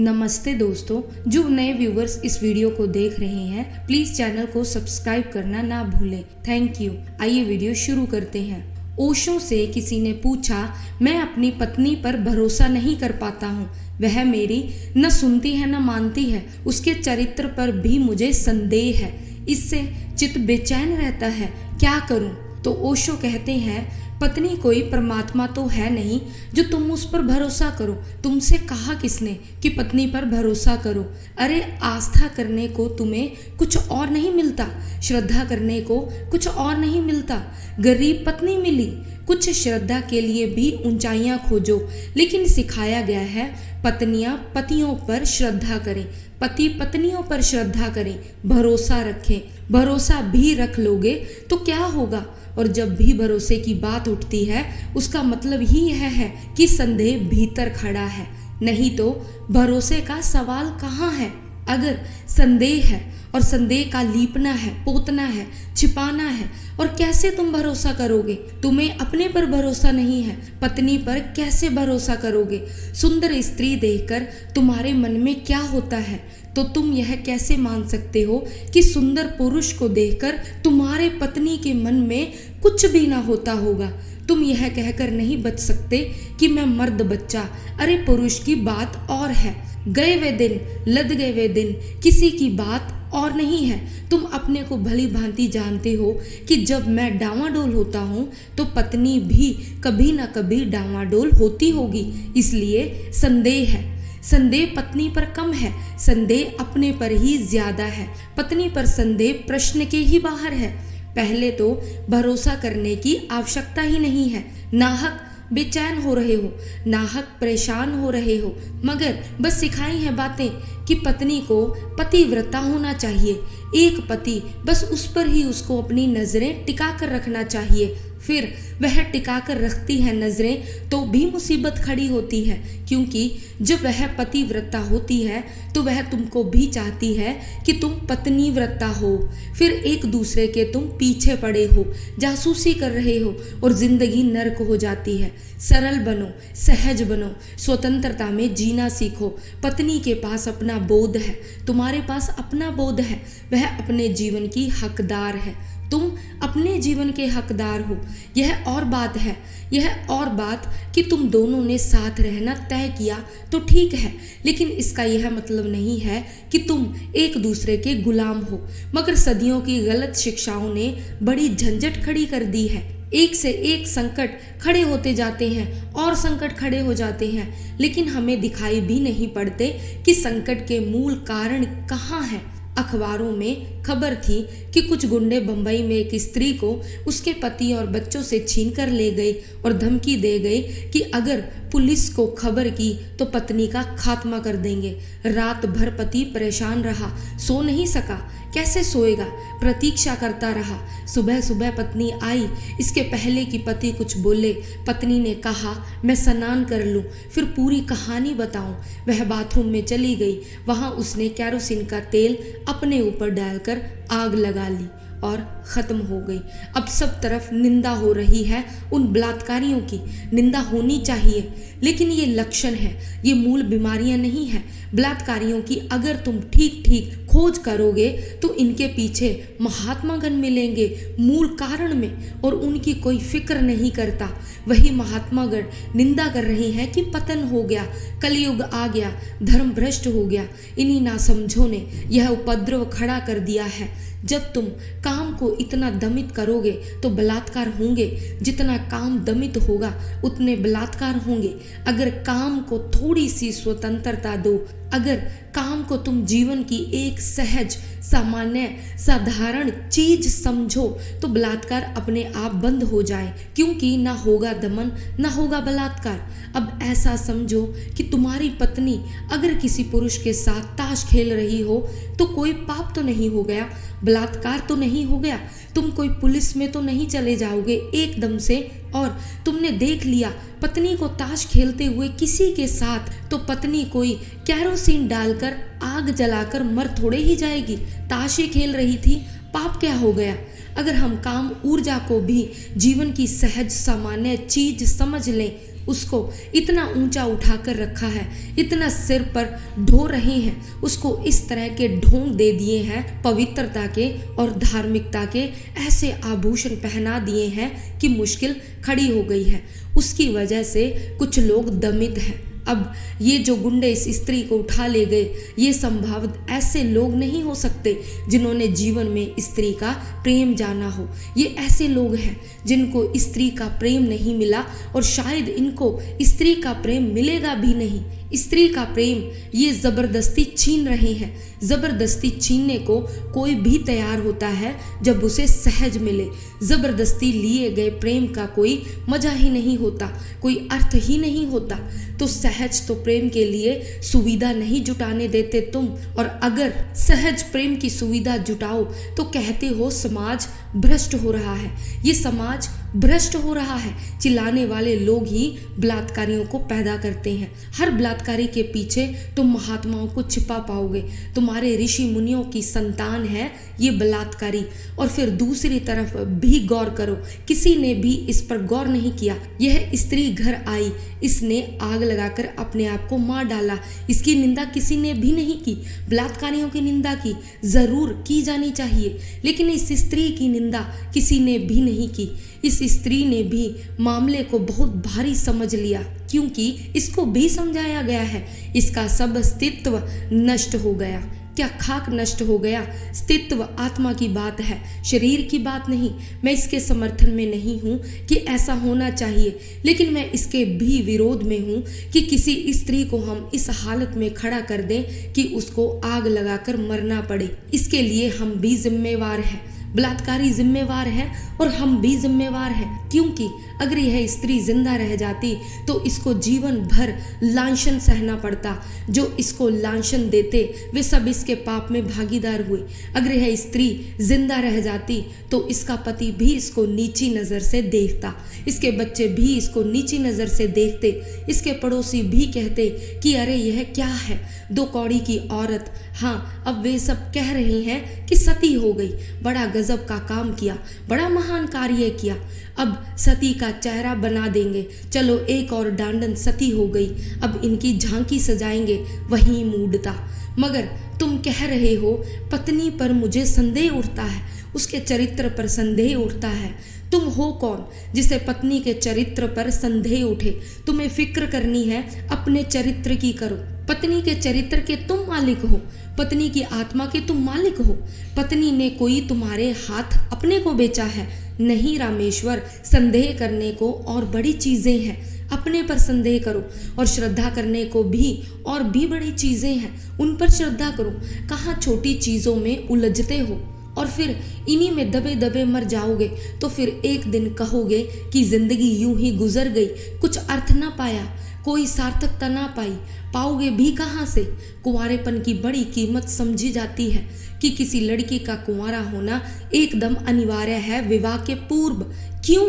नमस्ते दोस्तों, जो नए व्यूवर्स इस वीडियो को देख रहे हैं प्लीज चैनल को सब्सक्राइब करना ना भूलें। Thank you. आइए वीडियो शुरू करते हैं। ओशो से किसी ने पूछा, मैं अपनी पत्नी पर भरोसा नहीं कर पाता हूँ। वह मेरी न सुनती है न मानती है। उसके चरित्र पर भी मुझे संदेह है। इससे चित्त बेचैन रहता है। क्या करूँ? तो ओशो कहते हैं, पत्नी कोई परमात्मा तो है नहीं जो तुम उस पर भरोसा करो। तुमसे कहा किसने कि पत्नी पर भरोसा करो? अरे आस्था करने को तुम्हें कुछ और नहीं मिलता, श्रद्धा करने को कुछ और नहीं मिलता। गरीब पत्नी मिली, कुछ श्रद्धा के लिए भी ऊंचाइयां खोजो। लेकिन सिखाया गया है पत्नियां पतियों पर श्रद्धा करें, पति पत्नियों पर श्रद्धा करें, भरोसा रखें। भरोसा भी रख लोगे तो क्या होगा? और जब भी भरोसे की बात उठती है उसका मतलब ही यह है कि संदेह भीतर खड़ा है, नहीं तो भरोसे का सवाल कहाँ है। अगर संदेह है और संदेह का लीपना है, पोतना है, छिपाना है, और कैसे तुम भरोसा करोगे? तुम्हें अपने पर भरोसा नहीं है, पत्नी पर कैसे भरोसा करोगे? सुंदर स्त्री देखकर तुम्हारे मन में क्या होता है तो तुम यह कैसे मान सकते हो कि सुंदर पुरुष को देखकर तुम्हारे पत्नी के मन में कुछ भी ना होता होगा? तुम यह कहकर नहीं बच सकते कि मैं मर्द बच्चा। अरे पुरुष की बात और है। गए वे दिन, लद गए वे दिन, किसी की बात और नहीं है। तुम अपने को भली भांति जानते हो कि जब मैं डावाडोल होता हूँ तो पत्नी भी कभी ना कभी डावाडोल होती होगी। इसलिए संदेह है। संदेह पत्नी पर कम है, संदेह अपने पर ही ज्यादा है। पत्नी पर संदेह प्रश्न के ही बाहर है। पहले तो भरोसा करने की आवश्यकता ही नहीं है। नाहक बेचैन हो रहे हो, नाहक परेशान हो रहे हो, मगर बस सिखाई है बातें कि पत्नी को पतिव्रता होना चाहिए। एक पति, बस उस पर ही उसको अपनी नजरें टिका कर रखना चाहिए। फिर वह टिका कर रखती है नजरें तो भी मुसीबत खड़ी होती है, क्योंकि जब वह पतिव्रता होती है तो वह तुमको भी चाहती है कि तुम पत्नी व्रता हो। फिर एक दूसरे के तुम पीछे पड़े हो, जासूसी कर रहे हो और जिंदगी नर्क हो जाती है। सरल बनो, सहज बनो, स्वतंत्रता में जीना सीखो। पत्नी के पास अपना बोध है, तुम्हारे पास अपना बोध है। वह अपने जीवन की हकदार है, तुम अपने जीवन के हकदार हो। यह और बात है, यह और बात कि तुम दोनों ने साथ रहना तय किया तो ठीक है, लेकिन इसका यह मतलब नहीं है कि तुम एक दूसरे के गुलाम हो। मगर सदियों की गलत शिक्षाओं ने बड़ी झंझट खड़ी कर दी है। एक से एक संकट खड़े होते जाते हैं और संकट खड़े हो जाते हैं, लेकिन हमें दिखाई भी नहीं पड़ते कि संकट के मूल कारण कहाँ है। अखबारों में खबर थी कि कुछ गुंडे बंबई में एक स्त्री को उसके पति और बच्चों से छीन कर ले गए और धमकी दे गए कि अगर पुलिस को खबर की तो पत्नी का खात्मा कर देंगे। रात भर पति परेशान रहा, सो नहीं सका। कैसे सोएगा? प्रतीक्षा करता रहा। सुबह सुबह पत्नी आई, इसके पहले कि पति कुछ बोले पत्नी ने कहा, मैं स्नान कर लूं, फिर पूरी कहानी बताऊं। वह बाथरूम में चली गई। वहां उसने कैरोसिन का तेल अपने ऊपर डालकर आग लगा ली और ख़त्म हो गई। अब सब तरफ निंदा हो रही है उन बलात्कारियों की। निंदा होनी चाहिए, लेकिन ये लक्षण है, ये मूल बीमारियां नहीं है बलात्कारियों की। अगर तुम ठीक ठीक खोज करोगे तो इनके पीछे महात्मागण मिलेंगे मूल कारण में, और उनकी कोई फिक्र नहीं करता। वही महात्मागण निंदा कर रहे हैं कि पतन हो गया, कलयुग आ गया, धर्म भ्रष्ट हो गया। इन्हीं नासमझों ने यह उपद्रव खड़ा कर दिया है। जब तुम काम को इतना दमित करोगे तो बलात्कार होंगे। जितना काम दमित होगा उतने बलात्कार होंगे। अगर काम को थोड़ी सी स्वतंत्रता दो, अगर काम को तुम जीवन की एक सहज, सामान्य, साधारण चीज समझो तो बलात्कार अपने आप बंद हो जाए, क्योंकि ना होगा दमन, ना होगा बलात्कार। अब ऐसा समझो कि तुम्हारी पत्नी अगर किसी पुरुष के साथ ताश खेल रही हो तो कोई पाप तो नहीं हो गया, बलात्कार तो नहीं हो गया। तुम कोई पुलिस में तो नहीं चले जाओगे एकदम से और तुमने देख लिया पत्नी को ताश खेलते हुए किसी के साथ, तो पत्नी कोई कैरोसिन डालकर आग जलाकर मर थोड़े ही जाएगी। ताश ही खेल रही थी, पाप क्या हो गया? अगर हम काम ऊर्जा को भी जीवन की सहज सामान्य चीज समझ लें, उसको इतना ऊंचा उठाकर रखा है, इतना सिर पर ढो रहे हैं, उसको इस तरह के ढोंग दे दिए हैं, पवित्रता के और धार्मिकता के ऐसे आभूषण पहना दिए हैं कि मुश्किल खड़ी हो गई है। उसकी वजह से कुछ लोग दमित हैं। अब ये जो गुंडे इस स्त्री को उठा ले गए, ये संभवत ऐसे लोग नहीं हो सकते जिन्होंने जीवन में स्त्री का प्रेम जाना हो। ये ऐसे लोग हैं जिनको स्त्री का प्रेम नहीं मिला और शायद इनको स्त्री का प्रेम मिलेगा भी नहीं। स्त्री का प्रेम ये जबरदस्ती छीन रहे हैं। जबरदस्ती छीनने को कोई भी तैयार होता है जब उसे सहज मिले। जबरदस्ती लिए गए प्रेम का कोई मजा ही नहीं होता, कोई अर्थ ही नहीं होता। तो सहज तो प्रेम के लिए सुविधा नहीं जुटाने देते तुम, और अगर सहज प्रेम की सुविधा जुटाओ तो कहते हो समाज भ्रष्ट हो रहा है। ये समाज भ्रष्ट हो रहा है। चिल्लाने वाले लोग ही बलात्कारियों को पैदा करते हैं। हर बलात्कारी के पीछे तुम महात्माओं को छिपा पाओगे। तुम्हारे ऋषि मुनियों की संतान है ये बलात्कारी। और फिर दूसरी तरफ भी गौर करो, किसी ने भी इस पर गौर नहीं किया। यह स्त्री घर आई, इसने आग लगाकर अपने आप को मार डाला। इसकी निंदा किसी ने भी नहीं की। बलात्कारियों की निंदा की जरूर की जानी चाहिए, लेकिन इस स्त्री की निंदा किसी ने भी नहीं की। इस स्त्री ने भी मामले को बहुत भारी समझ लिया, क्योंकि इसको भी समझाया गया है इसका सब अस्तित्व नष्ट हो गया। क्या खाक नष्ट हो गया? अस्तित्व आत्मा की बात है, शरीर की बात नहीं। मैं इसके समर्थन में नहीं हूँ कि ऐसा होना चाहिए, लेकिन मैं इसके भी विरोध में हूँ कि किसी स्त्री को हम इस हालत में खड़ा कर दें कि उसको आग लगाकर मरना पड़े। इसके लिए हम भी जिम्मेवार हैं। बलात्कारी जिम्मेवार है और हम भी जिम्मेवार हैं, क्योंकि अगर यह स्त्री जिंदा रह जाती तो इसको जीवन भर लांछन सहना पड़ता। जो इसको लांछन देते वे सब इसके पाप में भागीदार हुए। अगर यह स्त्री जिंदा रह जाती तो इसका पति भी इसको नीची नज़र से देखता, इसके बच्चे भी इसको नीची नज़र से देखते, इसके पड़ोसी भी कहते कि अरे यह क्या है, 2 कौड़ी की औरत। हाँ, अब वे सब कह रहे हैं कि सती हो गई, बड़ा गजब का काम किया, बड़ा महान कार्य किया, अब सती का चेहरा बना देंगे। चलो एक और डांडन सती हो गई, अब इनकी झांकी सजाएंगे। वहीं मूढ़ता। मगर तुम कह रहे हो पत्नी पर मुझे संदेह उठता है, उसके चरित्र पर संदेह उठता है। तुम हो कौन जिसे पत्नी के चरित्र पर संदेह उठे? तुम्हें फिक्र करनी है अपने चरित्र की करो। पत्नी के चरित्र के तुम मालिक हो, पत्नी की आत्मा के तुम मालिक हो। पत्नी ने कोई तुम्हारे हाथ अपने को बेचा है? नहीं रामेश्वर, संदेह करने को और बड़ी चीजें हैं। अपने पर संदेह करो, और श्रद्धा करने को भी और भी बड़ी चीजें हैं, उन पर श्रद्धा करो। कहाँ छोटी चीजों में उलझते हो और फिर इन्हीं में दबे दबे मर जाओगे। तो फिर एक दिन कहोगे कि जिंदगी यूं ही गुजर गई, कुछ अर्थ ना पाया, कोई सार्थकता ना पाई। पाओगे भी कहाँ से? कुंवारेपन की बड़ी कीमत समझी जाती है कि किसी लड़की का कुंवारा होना एकदम अनिवार्य है विवाह के पूर्व। क्यों?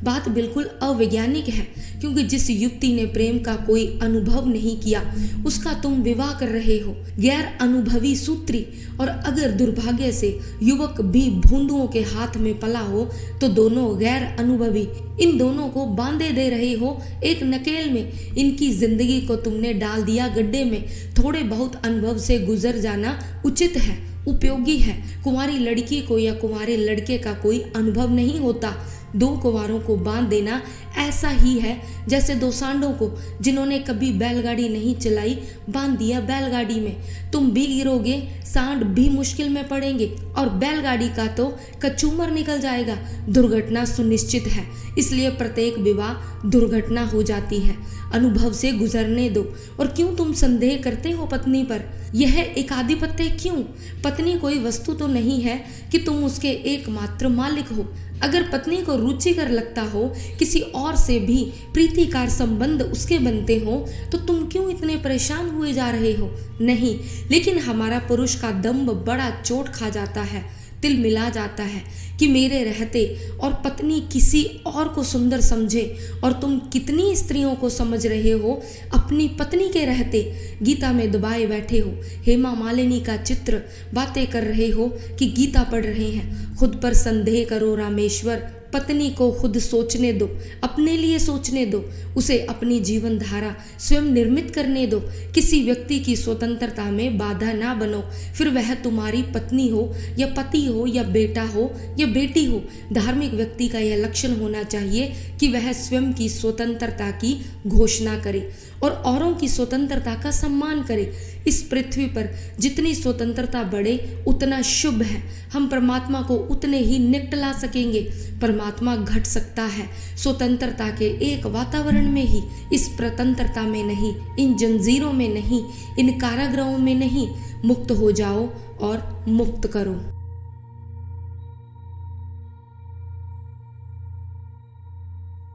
बात बिल्कुल अवैज्ञानिक है, क्योंकि जिस युवती ने प्रेम का कोई अनुभव नहीं किया उसका तुम विवाह कर रहे हो, गैर अनुभवी सूत्री। और अगर दुर्भाग्य से युवक भी भोंदुओं के हाथ में पला हो तो दोनों गैर अनुभवी, इन दोनों को बांधे दे रहे हो एक नकेल में। इनकी जिंदगी को तुमने डाल दिया गड्ढे में। थोड़े बहुत अनुभव से गुजर जाना उचित है, उपयोगी है। कुंवारी लड़की को या कुंवारे लड़के का कोई अनुभव नहीं होता। 2 कुंवारों को बांध देना ऐसा ही है जैसे 2 सांडों को जिन्होंने कभी बैलगाड़ी नहीं चलाई बांध दिया बैलगाड़ी में। तुम भी गिरोगे, सांड भी मुश्किल में पड़ेंगे और बैलगाड़ी का तो कचूमर निकल जाएगा। दुर्घटना सुनिश्चित है, इसलिए प्रत्येक विवाह दुर्घटना हो जाती है। अनुभव से गुजरने दो। और क्यों तुम संदेह करते हो पत्नी पर? यह एकाधिपत्य क्यों? पत्नी कोई वस्तु तो नहीं है कि तुम उसके एकमात्र मालिक हो। अगर पत्नी को रुचिकर लगता हो, किसी और से भी प्रीतिकार संबंध उसके बनते हो, तो तुम क्यों इतने परेशान हुए जा रहे हो? नहीं, लेकिन हमारा पुरुष का दम्भ बड़ा चोट खा जाता है, तिल मिला जाता है कि मेरे रहते और पत्नी किसी और को सुंदर समझे। और तुम कितनी स्त्रियों को समझ रहे हो अपनी पत्नी के रहते? गीता में दबाए बैठे हो, हेमा मालिनी का चित्र बातें कर रहे हो कि गीता पढ़ रहे हैं। खुद पर संदेह करो रामेश्वर, पत्नी को खुद सोचने दो, अपने लिए सोचने दो, उसे अपनी जीवन धारा स्वयं निर्मित करने दो। किसी व्यक्ति की स्वतंत्रता में बाधा ना बनो, फिर वह तुम्हारी पत्नी हो या पति हो या बेटा हो या बेटी हो। धार्मिक व्यक्ति का यह लक्षण होना चाहिए कि वह स्वयं की स्वतंत्रता की घोषणा करे और औरों की स्वतंत्रता का सम्मान करे। इस पृथ्वी पर जितनी स्वतंत्रता बढ़े उतना शुभ है। हम परमात्मा को उतने ही निकट ला सकेंगे। परमात्मा घट सकता है स्वतंत्रता के एक वातावरण में ही, इस प्रतंत्रता में नहीं, इन जंजीरों में नहीं, इन कारागृहों में नहीं। मुक्त हो जाओ और मुक्त करो।